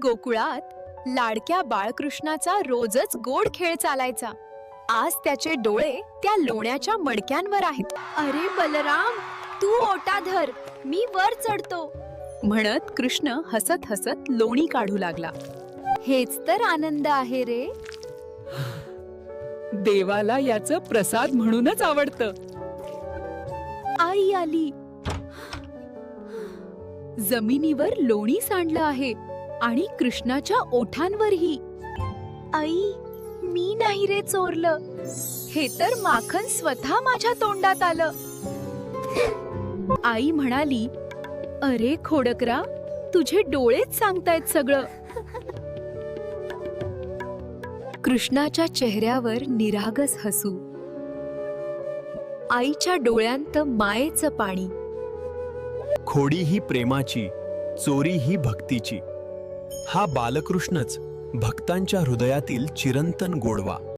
गोकुळात लाडक्या बाळकृष्णाचा रोजच गोड खेळ चालायचा. आज त्याचे डोळे त्या लोण्याच्या मडक्यांवर आहेत. अरे बलराम, तू ओटा धर, मी वर चढतो. म्हणत कृष्ण हसत हसत लोणी काढू लागला. हेच तर आनंद आहे रे. देवाला याचं प्रसाद म्हणूनच आवडतं. आई आली. जमिनीवर लोणी सांडलं आहे आणि कृष्णाच्या ओठांवरही. आई, मी नाही रे चोरलं. हे तर माखन स्वतः माझ्या तोंडात आलं. आई म्हणाली, अरे खोडकरा, तुझे डोळेच सांगतायत सगळं. कृष्णाच्या चेहऱ्यावर निरागस हसू. आईच्या डोळ्यांत मायेचं पाणी. खोडी ही प्रेमाची, चोरी ही भक्तीची. हा बालकृष्णच भक्तांच्या हृदयातील चिरंतन गोडवा.